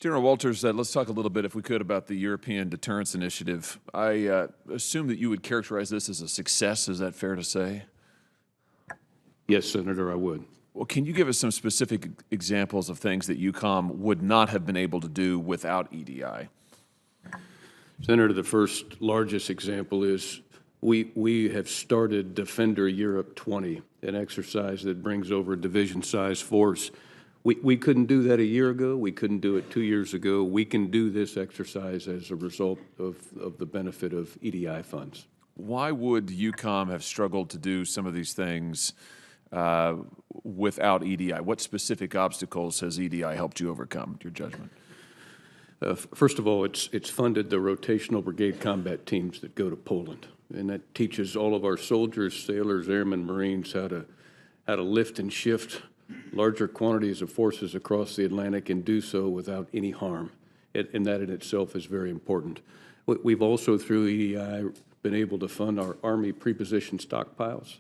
General Walters, let's talk a little bit, if we could, about the European Deterrence Initiative. I assume that you would characterize this as a success. Is that fair to say? Yes, Senator, I would. Well, can you give us some specific examples of things that EUCOM would not have been able to do without EDI? Senator, the first largest example is we have started Defender Europe 20, an exercise that brings over a division-sized force. We couldn't do that a year ago. We couldn't do it 2 years ago. We can do this exercise as a result of the benefit of EDI funds. Why would EUCOM have struggled to do some of these things without EDI? What specific obstacles has EDI helped you overcome, your judgment? First of all, it's funded the rotational brigade combat teams that go to Poland, and that teaches all of our soldiers, sailors, airmen, Marines how to lift and shift larger quantities of forces across the Atlantic and do so without any harm, and that in itself is very important. We've also, through EDI, been able to fund our Army preposition stockpiles,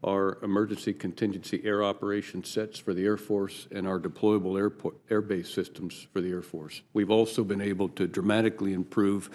our emergency contingency air operation sets for the Air Force, and our deployable air base systems for the Air Force. We've also been able to dramatically improve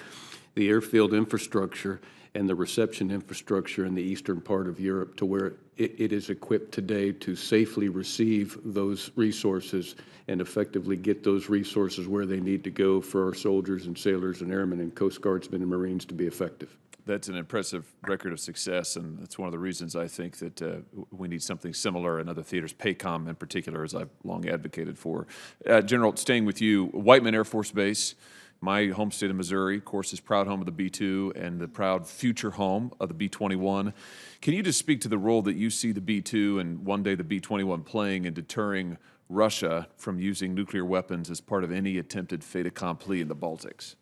the airfield infrastructure and the reception infrastructure in the eastern part of Europe to where it is equipped today to safely receive those resources and effectively get those resources where they need to go for our soldiers and sailors and airmen and Coast Guardsmen and Marines to be effective. That's an impressive record of success, and that's one of the reasons I think that we need something similar in other theaters, PACOM in particular, as I've long advocated for. General, staying with you, Whiteman Air Force Base, my home state of Missouri, of course, is proud home of the B-2 and the proud future home of the B-21. Can you just speak to the role that you see the B-2 and one day the B-21 playing in deterring Russia from using nuclear weapons as part of any attempted fait accompli in the Baltics?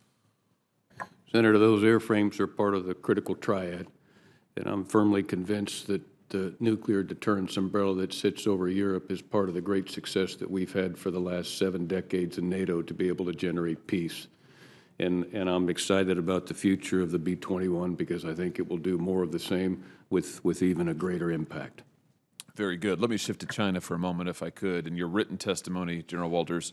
Senator, those airframes are part of the critical triad, and I'm firmly convinced that the nuclear deterrence umbrella that sits over Europe is part of the great success that we've had for the last 7 decades in NATO to be able to generate peace. And I'm excited about the future of the B-21 because I think it will do more of the same with even a greater impact. Very good. Let me shift to China for a moment, if I could. In your written testimony, General Walters,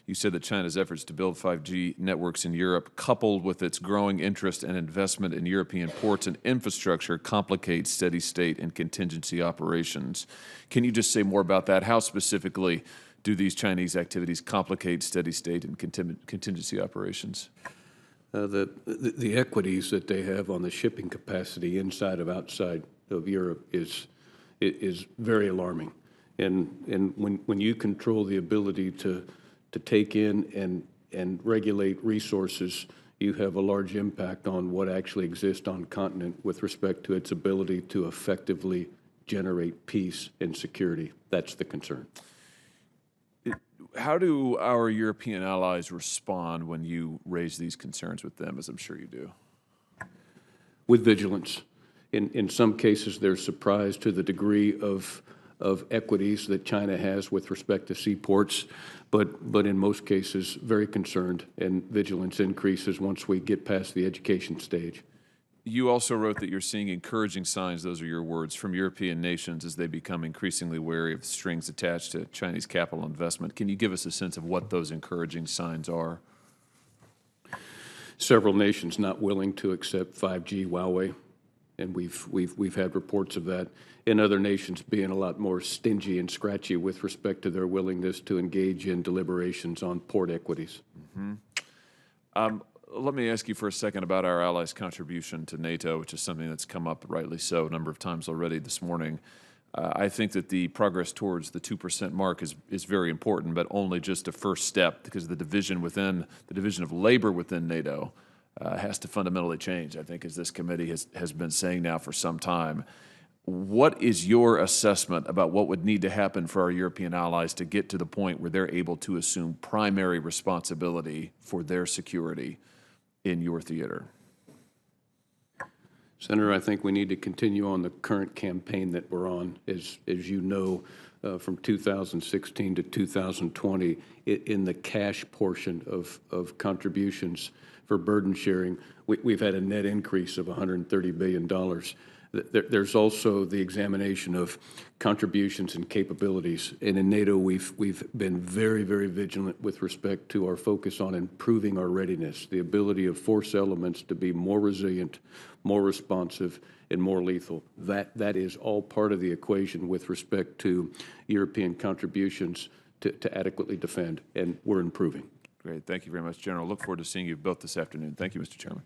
you said that China's efforts to build 5G networks in Europe, coupled with its growing interest and investment in European ports and infrastructure, complicate steady state and contingency operations. Can you just say more about that? How specifically do these Chinese activities complicate steady state and contingency operations? The equities that they have on the shipping capacity inside of outside of Europe is very alarming. And when you control the ability to take in and regulate resources, you have a large impact on what actually exists on continent with respect to its ability to effectively generate peace and security. That's the concern. How do our European allies respond when you raise these concerns with them, as I'm sure you do? With vigilance. In some cases, they're surprised to the degree of equities that China has with respect to seaports, but in most cases, very concerned, and vigilance increases once we get past the education stage. You also wrote that you're seeing encouraging signs, those are your words, from European nations as they become increasingly wary of the strings attached to Chinese capital investment. Can you give us a sense of what those encouraging signs are? Several nations not willing to accept 5G Huawei, and we've had reports of that, and other nations being a lot more stingy and scratchy with respect to their willingness to engage in deliberations on port equities. Mm-hmm. Let me ask you for a second about our allies' contribution to NATO, which is something that's come up, rightly so, a number of times already this morning. I think that the progress towards the 2% mark is very important, but only just a first step, because the division of labor within NATO has to fundamentally change, I think, as this committee has been saying now for some time. What is your assessment about what would need to happen for our European allies to get to the point where they're able to assume primary responsibility for their security in your theater? Senator, I think we need to continue on the current campaign that we're on. As you know, from 2016 to 2020, in the cash portion of contributions for burden sharing, we've had a net increase of $130 billion. There's also the examination of contributions and capabilities. And in NATO, we've been very, very vigilant with respect to our focus on improving our readiness, the ability of force elements to be more resilient, more responsive, and more lethal. That is all part of the equation with respect to European contributions to adequately defend, and we're improving. Great. Thank you very much, General. Look forward to seeing you both this afternoon. Thank you, Mr. Chairman.